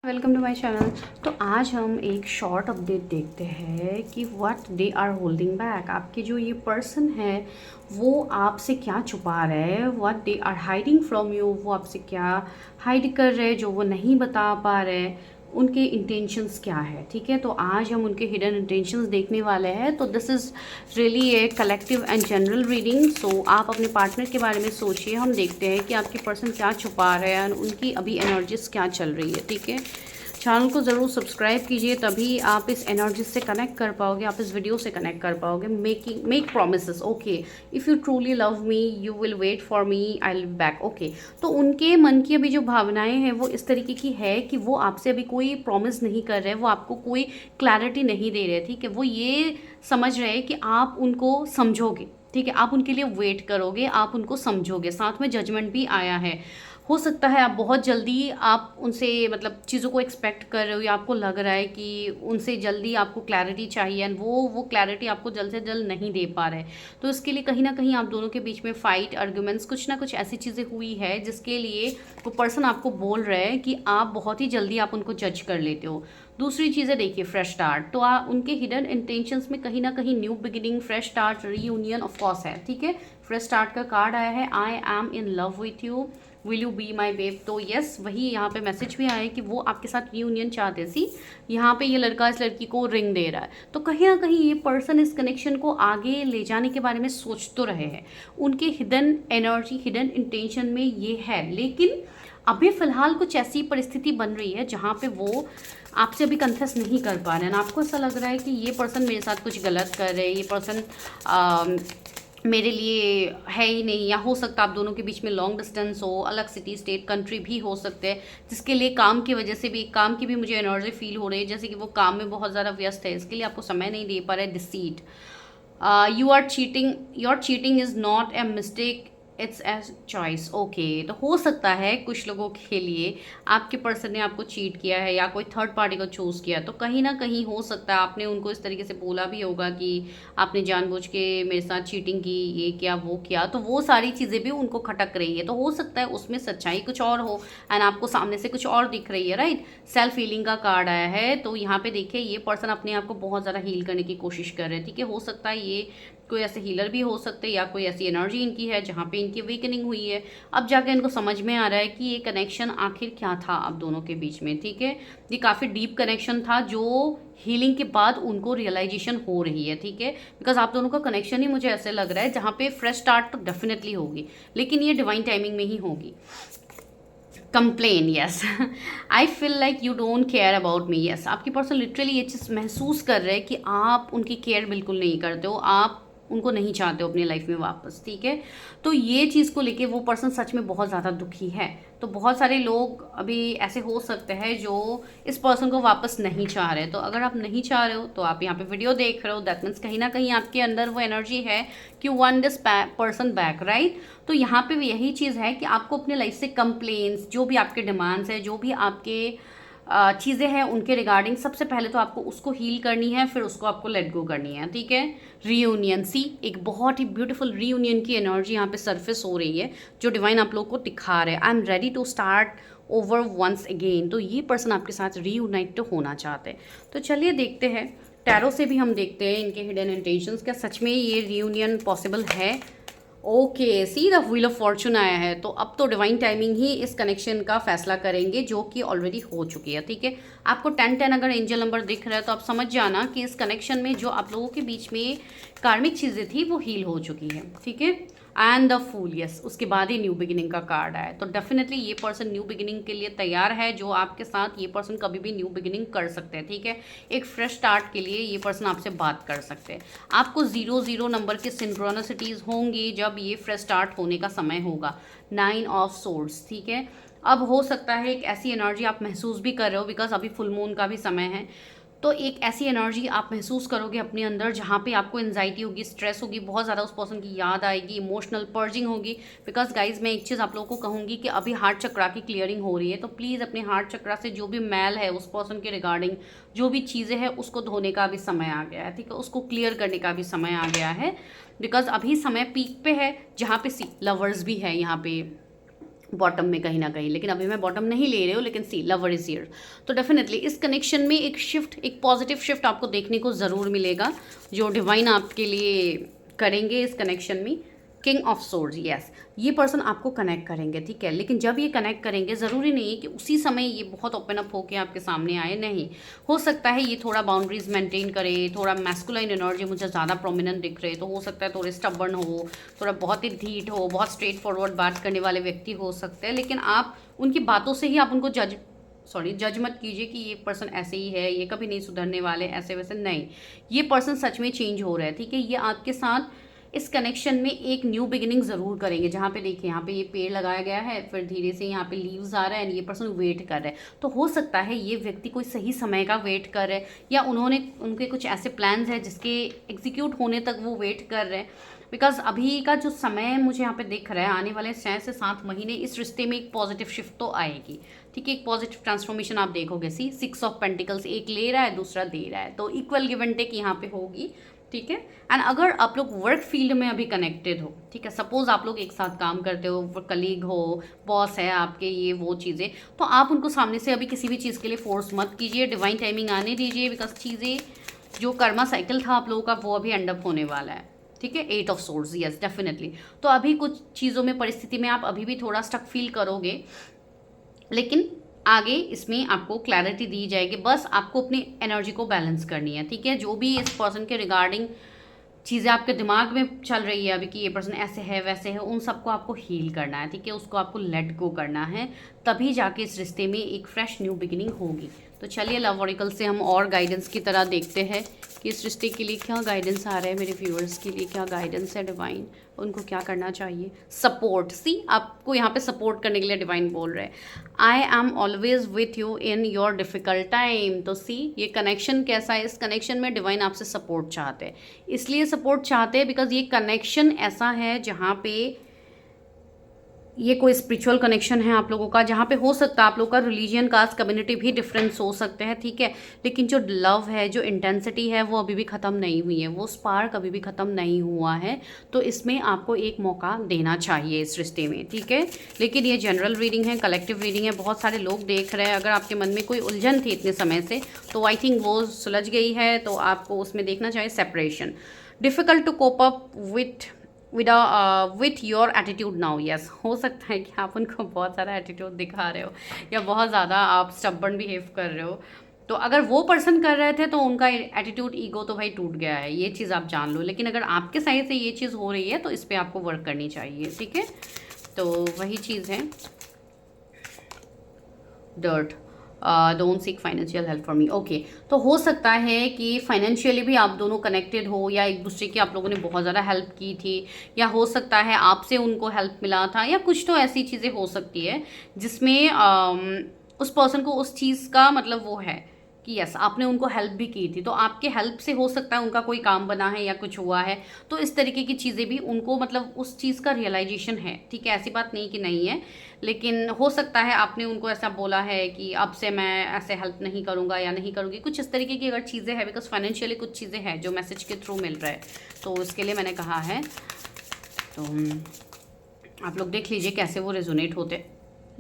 Welcome to my channel. तो आज हम एक शॉर्ट अपडेट देखते हैं कि what they are holding back. आपके जो ये पर्सन है वो आपसे क्या छुपा रहे हैं, what they are hiding from you, वो आपसे क्या हाइड कर रहे हैं जो वो नहीं बता पा रहे, उनके इंटेंशंस क्या है। ठीक है, तो आज हम उनके हिडन इंटेंशंस देखने वाले हैं। तो this is really a collective and general reading. So आप अपने पार्टनर के बारे में सोचिए, हम देखते हैं कि आपके पर्सन क्या छुपा रहे हैं, उनकी अभी एनर्जीज क्या चल रही है। ठीक है, चैनल को ज़रूर सब्सक्राइब कीजिए, तभी आप इस एनर्जी से कनेक्ट कर पाओगे, आप इस वीडियो से कनेक्ट कर पाओगे। Make promises. Okay, if you truly love me you will wait for me, I will back. Okay, तो उनके मन की अभी जो भावनाएं हैं वो इस तरीके की है कि वो आपसे अभी कोई प्रॉमिस नहीं कर रहे, वो आपको कोई क्लैरिटी नहीं दे रहे। ठीक है, वो ये समझ रहे हैं कि आप उनको समझोगे। ठीक है, आप उनके लिए वेट करोगे, आप उनको समझोगे। साथ में जजमेंट भी आया है। हो सकता है आप बहुत जल्दी आप उनसे मतलब चीज़ों को एक्सपेक्ट कर रहे हो, या आपको लग रहा है कि उनसे जल्दी आपको क्लैरिटी चाहिए एंड वो क्लैरिटी आपको जल्द से जल्द नहीं दे पा रहे। तो इसके लिए कहीं ना कहीं आप दोनों के बीच में फ़ाइट, आर्ग्यूमेंट्स, कुछ ना कुछ ऐसी चीज़ें हुई है जिसके लिए वो पर्सन आपको बोल रहे हैं कि आप बहुत ही जल्दी आप उनको जज कर लेते हो। दूसरी चीज़ें देखिए, फ्रेश स्टार्ट। तो उनके हिडन इंटेंशंस में कहीं ना कहीं new beginning, fresh start, reunion of course है। ठीक है, फ्रेश स्टार्ट का कार्ड आया है, I am in love with you, will you be my babe. तो यस, वही यहाँ पे मैसेज भी आया है कि वो आपके साथ रीयूनियन चाहते सी। यहाँ पे ये लड़का इस लड़की को रिंग दे रहा है, तो कहीं ना कहीं ये पर्सन इस कनेक्शन को आगे ले जाने के बारे में सोच तो रहे हैं। उनके हिडन एनर्जी, हिडन इंटेंशन में ये है, लेकिन अभी फ़िलहाल कुछ ऐसी परिस्थिति बन रही है जहाँ पे वो आपसे अभी कन्फेस नहीं कर पा रहे हैं। आपको ऐसा लग रहा है कि ये पर्सन मेरे साथ कुछ गलत कर रहे हैं, ये पर्सन मेरे लिए है ही नहीं। या हो सकता है आप दोनों के बीच में लॉन्ग डिस्टेंस हो, अलग सिटी, स्टेट, कंट्री भी हो सकते हैं, जिसके लिए काम की वजह से भी, काम की भी मुझे एनर्जी फील हो रही है, जैसे कि वो काम में बहुत ज़्यादा व्यस्त है, इसके लिए आपको समय नहीं दे पा रहे। Deceit, you are cheating, your cheating is not a mistake, it's as choice. Okay, तो हो सकता है कुछ लोगों के लिए आपके पर्सन ने आपको चीट किया है या कोई थर्ड पार्टी को चूज़ किया, तो कहीं ना कहीं हो सकता है आपने उनको इस तरीके से बोला भी होगा कि आपने जानबूझ के मेरे साथ चीटिंग की, ये किया, वो किया। तो वो सारी चीज़ें भी उनको खटक रही है, तो हो सकता है उसमें सच्चाई कुछ और हो एंड आपको सामने से कुछ और दिख रही है। राइट, सेल्फ हीलिंग का कार्ड आया है। तो यहाँ पे देखिए, ये पर्सन अपने आप को बहुत ज़्यादा हील करने की कोशिश कर रहे हैं। ठीक है, हो सकता है ये कोई ऐसे हीलर भी हो सकते हैं, या कोई ऐसी एनर्जी इनकी है जहाँ पे इनकी वीकनिंग हुई है। अब जाके इनको समझ में आ रहा है कि ये कनेक्शन आखिर क्या था आप दोनों के बीच में। ठीक है, ये काफ़ी डीप कनेक्शन था जो हीलिंग के बाद उनको रियलाइजेशन हो रही है। ठीक है, बिकॉज आप दोनों का कनेक्शन ही मुझे ऐसे लग रहा है जहाँ पे फ्रेश स्टार्ट तो डेफिनेटली होगी, लेकिन ये डिवाइन टाइमिंग में ही होगी। Complain, yes, I feel like you don't care about me. Yes, आपकी पर्सन लिटरली ये चीज़ महसूस कर रहे हैं कि आप उनकी केयर बिल्कुल नहीं करते हो, आप उनको नहीं चाहते हो अपनी लाइफ में वापस। ठीक है, तो ये चीज़ को लेके वो पर्सन सच में बहुत ज़्यादा दुखी है। तो बहुत सारे लोग अभी ऐसे हो सकते हैं जो इस पर्सन को वापस नहीं चाह रहे। तो अगर आप नहीं चाह रहे हो तो आप यहाँ पे वीडियो देख रहे हो, दैट मीन्स कहीं ना कहीं आपके अंदर वो एनर्जी है कि one this person back. Right, तो यहाँ पे भी यही चीज़ है कि आपको अपने लाइफ से कंप्लेंट्स, जो भी आपके डिमांड्स है, जो भी आपके चीज़ें हैं उनके रिगार्डिंग, सबसे पहले तो आपको उसको हील करनी है, फिर उसको आपको लेट गो करनी है। ठीक है, रीयूनियन, सी एक बहुत ही ब्यूटीफुल रीयूनियन की एनर्जी यहाँ पे सरफेस हो रही है, जो डिवाइन आप लोग को दिखा रहे हैं। I am ready to start over once again. तो ये पर्सन आपके साथ रीयूनाइट तो होना चाहते हैं। तो चलिए देखते हैं, टैरो से भी हम देखते हैं इनके हिडन इंटेंशंस, क्या सच में ये रीयूनियन पॉसिबल है। Okay, see the wheel of Fortune आया है। तो अब तो डिवाइन टाइमिंग ही इस कनेक्शन का फैसला करेंगे, जो कि ऑलरेडी हो चुकी है। ठीक है, आपको 10-10 अगर एंजल नंबर दिख रहा है तो आप समझ जाना कि इस कनेक्शन में जो आप लोगों के बीच में कार्मिक चीज़ें थी वो हील हो चुकी है। ठीक है, एंड द फूल, यस, उसके बाद ही न्यू बिगिनिंग का कार्ड आया। तो डेफिनेटली ये पर्सन न्यू बिगिनिंग के लिए तैयार है। जो आपके साथ ये पर्सन कभी भी न्यू बिगिनिंग कर सकते हैं। ठीक है, एक फ्रेश स्टार्ट के लिए ये पर्सन आपसे बात कर सकते हैं। आपको 0-0 नंबर की सिंक्रोनिसिटीज़ होंगी जब ये फ्रेश स्टार्ट होने का समय होगा। 9 ऑफ सोर्ड्स। ठीक है, अब हो सकता है एक ऐसी एनर्जी आप महसूस भी कर रहे हो, बिकॉज अभी फुल मून का भी समय है। तो एक ऐसी एनर्जी आप महसूस करोगे अपने अंदर जहाँ पे आपको एंजाइटी होगी, स्ट्रेस होगी, बहुत ज़्यादा उस पर्सन की याद आएगी, इमोशनल पर्जिंग होगी। बिकॉज गाइज मैं एक चीज़ आप लोगों को कहूँगी कि अभी हार्ट चक्रा की क्लियरिंग हो रही है। तो प्लीज़ अपने हार्ट चक्रा से जो भी मैल है उस पर्सन के रिगार्डिंग, जो भी चीज़ें हैं उसको धोने का भी समय आ गया है। ठीक है, उसको क्लियर करने का भी समय आ गया है। बिकॉज अभी समय पीक पे है, जहाँ पे सी लवर्स भी है यहाँ पे, बॉटम में कहीं ना कहीं, लेकिन अभी मैं बॉटम नहीं ले रही हूँ, लेकिन सी लवर इज हियर। तो डेफिनेटली इस कनेक्शन में एक शिफ्ट, एक पॉजिटिव शिफ्ट आपको देखने को ज़रूर मिलेगा जो डिवाइन आपके लिए करेंगे इस कनेक्शन में। किंग ऑफ सोर्ड्स, यस, ये पर्सन आपको कनेक्ट करेंगे, ठीक है, लेकिन जब ये कनेक्ट करेंगे ज़रूरी नहीं है कि उसी समय ये बहुत ओपन अप होकर आपके सामने आए, नहीं, हो सकता है ये थोड़ा बाउंड्रीज मेंटेन करे, थोड़ा मैस्कुलाइन एनर्जी मुझे ज़्यादा प्रोमिनेंट दिख रहे, तो हो सकता है थोड़े स्टबर्न हो, थोड़ा बहुत ही ढीठ हो, बहुत स्ट्रेट फॉरवर्ड बात करने वाले व्यक्ति हो सकते हैं, लेकिन आप उनकी बातों से ही आप उनको जज मत कीजिए कि ये पर्सन ऐसे ही है, ये कभी नहीं सुधरने वाले, ऐसे वैसे नहीं, ये पर्सन सच में चेंज हो रहा है, ठीक है। ये आपके साथ इस कनेक्शन में एक न्यू बिगिनिंग ज़रूर करेंगे, जहाँ पे देखिए यहाँ पे ये पेड़ लगाया गया है, फिर धीरे से यहाँ पे लीव्स आ रहा है, एंड ये पर्सन वेट कर रहा है, तो हो सकता है ये व्यक्ति कोई सही समय का वेट कर रहे हैं, या उनके कुछ ऐसे प्लान्स हैं जिसके एग्जीक्यूट होने तक वो वेट कर रहे हैं। बिकॉज अभी का जो समय मुझे यहाँ पे दिख रहा है, आने वाले 6 से 7 महीने इस रिश्ते में एक पॉजिटिव शिफ्ट तो आएगी, ठीक है, एक पॉजिटिव ट्रांसफॉर्मेशन आप देखोगे। 6 ऑफ पेंटिकल्स, एक ले रहा है दूसरा दे रहा है, तो इक्वल गिव एंड टेक यहाँ पे होगी, ठीक है। एंड अगर आप लोग वर्क फील्ड में अभी कनेक्टेड हो, ठीक है, सपोज आप लोग एक साथ काम करते हो, कलीग हो, बॉस है आपके, ये वो चीज़ें, तो आप उनको सामने से अभी किसी भी चीज़ के लिए फोर्स मत कीजिए, डिवाइन टाइमिंग आने दीजिए, बिकॉज चीज़ें जो कर्मा साइकिल था आप लोगों का वो अभी एंड अप होने वाला है, ठीक है। 8 ऑफ सोर्ड्स, यस डेफिनेटली। तो अभी कुछ चीज़ों में, परिस्थिति में आप अभी भी थोड़ा स्टक फील करोगे, लेकिन आगे इसमें आपको क्लैरिटी दी जाएगी, बस आपको अपनी एनर्जी को बैलेंस करनी है, ठीक है। जो भी इस पर्सन के रिगार्डिंग चीज़ें आपके दिमाग में चल रही है अभी कि ये पर्सन ऐसे है वैसे है, उन सबको आपको हील करना है, ठीक है, उसको आपको लेट गो करना है, तभी जाके इस रिश्ते में एक फ्रेश न्यू बिगिनिंग होगी। तो चलिए लव ऑरिकल से हम और गाइडेंस की तरह देखते हैं कि इस रिश्ते के लिए क्या गाइडेंस आ रहा है, मेरे व्यूअर्स के लिए क्या गाइडेंस है डिवाइन, उनको क्या करना चाहिए। सपोर्ट, सी आपको यहाँ पे सपोर्ट करने के लिए डिवाइन बोल रहे हैं, I am always with you in your difficult time. तो सी ये कनेक्शन कैसा है, इस कनेक्शन में डिवाइन आपसे सपोर्ट चाहते हैं, इसलिए सपोर्ट चाहते हैं बिकॉज ये कनेक्शन ऐसा है जहाँ पे ये कोई स्पिरिचुअल कनेक्शन है आप लोगों का, जहाँ पे हो सकता है आप लोगों का रिलीजियन, कास्ट, कम्युनिटी भी डिफरेंस हो सकते हैं, ठीक है, लेकिन जो लव है, जो इंटेंसिटी है, वो अभी भी ख़त्म नहीं हुई है, वो स्पार्क अभी भी ख़त्म नहीं हुआ है, तो इसमें आपको एक मौका देना चाहिए इस रिश्ते में, ठीक है। लेकिन ये जनरल रीडिंग है, कलेक्टिव रीडिंग है, बहुत सारे लोग देख रहे हैं, अगर आपके मन में कोई उलझन थी इतने समय से तो आई थिंक वो सुलझ गई है, तो आपको उसमें देखना चाहिए separation. Difficult to cope up with your attitude now, yes, हो सकता है कि आप उनको बहुत सारा एटीट्यूड दिखा रहे हो या बहुत ज़्यादा आप स्टबर्न बिहेव कर रहे हो, तो अगर वो पर्सन कर रहे थे तो उनका एटीट्यूड, ईगो तो भाई टूट गया है, ये चीज़ आप जान लो। लेकिन अगर आपके साइड से ये चीज़ हो रही है तो इस पर आपको वर्क करनी चाहिए, ठीक है। तो वही चीज़ है, dirt, don't seek financial help for me, okay. तो हो सकता है कि फाइनेंशियली भी आप दोनों कनेक्टेड हो, या एक दूसरे की आप लोगों ने बहुत ज़्यादा हेल्प की थी, या हो सकता है आपसे उनको हेल्प मिला था, या कुछ तो ऐसी चीज़ें हो सकती है जिसमें उस पर्सन को उस चीज़ का मतलब वो है कि यस आपने उनको हेल्प भी की थी, तो आपके हेल्प से हो सकता है उनका कोई काम बना है या कुछ हुआ है, तो इस तरीके की चीज़ें भी उनको मतलब उस चीज़ का रियलाइजेशन है, ठीक है, ऐसी बात नहीं कि नहीं है, लेकिन हो सकता है आपने उनको ऐसा बोला है कि अब से मैं ऐसे हेल्प नहीं करूँगा या नहीं करूँगी, कुछ इस तरीके की अगर चीज़ें हैं, बिकॉज फाइनेंशियली कुछ चीज़ें हैं जो मैसेज के थ्रू मिल रहा है, तो इसके लिए मैंने कहा है, तो आप लोग देख लीजिए कैसे वो रेजोनेट होते।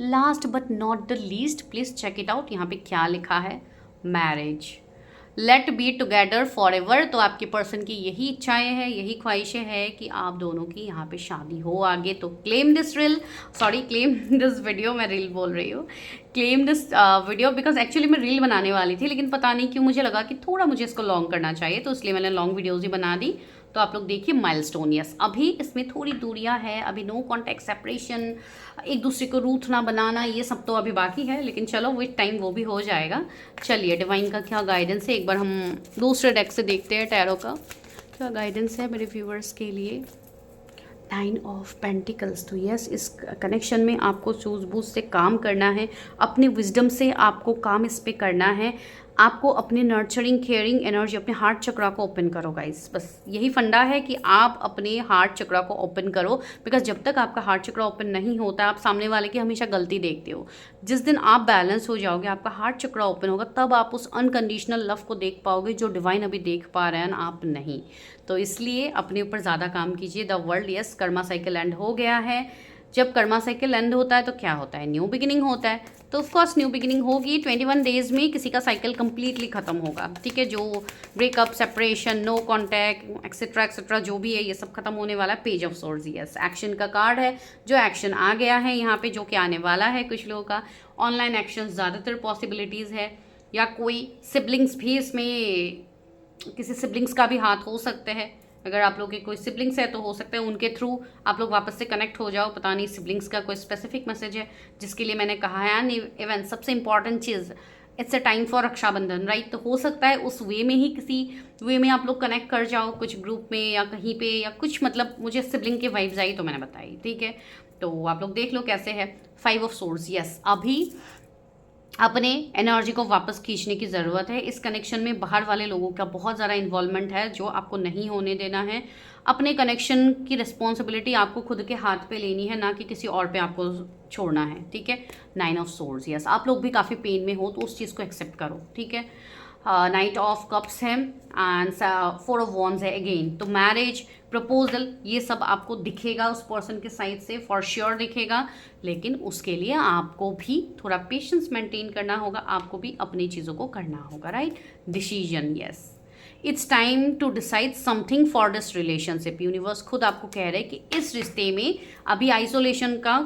Last but not the least, please check it out, यहाँ पे क्या लिखा है, marriage, let be together forever. तो आपके पर्सन की यही इच्छाएं हैं, यही ख्वाहिशें हैं कि आप दोनों की यहाँ पे शादी हो आगे। तो क्लेम दिस वीडियो, मैं रील बोल रही हूँ, claim this video, because actually मैं रील बनाने वाली थी, लेकिन पता नहीं क्यों मुझे लगा कि थोड़ा मुझे इसको लॉन्ग करना चाहिए, तो इसलिए मैंने लॉन्ग वीडियोज़ ही बना दी। तो आप लोग देखिए माइलस्टोन, यस, अभी इसमें थोड़ी दूरियां है, अभी नो कॉन्टैक्ट, सेपरेशन, एक दूसरे को रूठ ना बनाना, ये सब तो अभी बाकी है, लेकिन चलो विथ टाइम वो भी हो जाएगा। चलिए डिवाइन का क्या गाइडेंस है, एक बार हम दूसरे डेक से देखते हैं टैरो का क्या गाइडेंस है मेरे व्यूअर्स के लिए। 9 ऑफ पेंटिकल्स, तो यस इस कनेक्शन में आपको सूझबूझ से काम करना है, अपने विजडम से आपको काम इस पे करना है, आपको अपने नर्चरिंग केयरिंग एनर्जी, अपने हार्ट चक्रा को ओपन करो गाइस, बस यही फंडा है कि आप अपने हार्ट चक्रा को ओपन करो, बिकॉज जब तक आपका हार्ट चक्रा ओपन नहीं होता आप सामने वाले की हमेशा गलती देखते हो। जिस दिन आप बैलेंस हो जाओगे, आपका हार्ट चक्रा ओपन होगा, तब आप उस अनकंडीशनल लव को देख पाओगे जो डिवाइन अभी देख पा रहे हैं, आप नहीं। तो इसलिए अपने ऊपर ज़्यादा काम कीजिए। The world, yes Karma cycle and हो गया है, जब कर्मा साइकिल एंड होता है तो क्या होता है, न्यू बिगिनिंग होता है। तो ऑफकोर्स न्यू बिगिनिंग होगी। 21 डेज में किसी का साइकिल कंप्लीटली खत्म होगा, ठीक है। जो breakup, separation, no contact etcetera etcetera जो भी है ये सब खत्म होने वाला है। Page of swords, yes, action का कार्ड है। जो एक्शन आ गया है यहाँ पे, जो कि आने वाला है कुछ लोगों का, ऑनलाइन एक्शन ज़्यादातर पॉसिबिलिटीज़ है, या कोई सिबलिंग्स भी इसमें, किसी सिबलिंग्स का भी हाथ हो सकते हैं। अगर आप लोग के कोई सिबलिंग्स है तो हो सकता है उनके थ्रू आप लोग वापस से कनेक्ट हो जाओ। पता नहीं सिबलिंग्स का कोई स्पेसिफिक मैसेज है जिसके लिए मैंने कहा है। एंड इवन सबसे इंपॉर्टेंट चीज़, it's a time for Raksha Bandhan, right. तो हो सकता है उस वे में ही, किसी वे में आप लोग कनेक्ट कर जाओ, कुछ ग्रुप में या कहीं पे या कुछ, मतलब मुझे सिबलिंग के वाइब्स आई तो मैंने बताई, ठीक है। तो आप लोग देख लो कैसे है। 5 ऑफ सोर्ड्स, यस, अभी अपने एनर्जी को वापस खींचने की ज़रूरत है। इस कनेक्शन में बाहर वाले लोगों का बहुत ज़्यादा इन्वॉल्वमेंट है जो आपको नहीं होने देना है। अपने कनेक्शन की रिस्पॉन्सिबिलिटी आपको खुद के हाथ पे लेनी है, ना कि किसी और पे आपको छोड़ना है, ठीक है। 9 ऑफ सोर्ड्स, यस, आप लोग भी काफ़ी पेन में हो तो उस चीज़ को एक्सेप्ट करो, ठीक है। नाइट ऑफ कप्स है एंड 4 ऑफ वॉन्ड्स है अगेन। तो मैरिज, प्रपोजल, ये सब आपको दिखेगा उस पर्सन के साइड से, फॉर श्योर दिखेगा। लेकिन उसके लिए आपको भी थोड़ा पेशेंस मेंटेन करना होगा, आपको भी अपनी चीज़ों को करना होगा, right. Decision, yes, it's time to decide something for this relationship. Universe खुद आपको कह रहे हैं कि इस रिश्ते में अभी आइसोलेशन का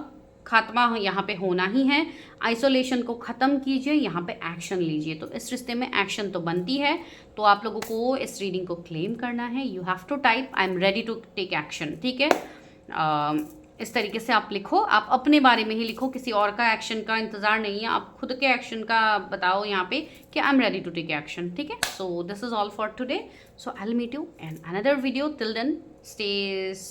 खात्मा यहाँ पे होना ही है। आइसोलेशन को ख़त्म कीजिए, यहाँ पे एक्शन लीजिए। तो इस रिश्ते में एक्शन तो बनती है। तो आप लोगों को इस रीडिंग को क्लेम करना है। You have to type I am ready to take action, ठीक है। इस तरीके से आप लिखो, आप अपने बारे में ही लिखो, किसी और का एक्शन का इंतज़ार नहीं है। आप खुद के एक्शन का बताओ यहाँ पे कि I am ready to take action, ठीक है। So this is all for today. So I will meet you in another video. Till then stage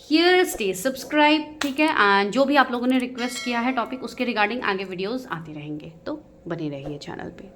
here, stay subscribe, ठीक है। एंड जो भी आप लोगों ने रिक्वेस्ट किया है टॉपिक, उसके रिगार्डिंग आगे वीडियोस आते रहेंगे, तो बने रहिए चैनल पे।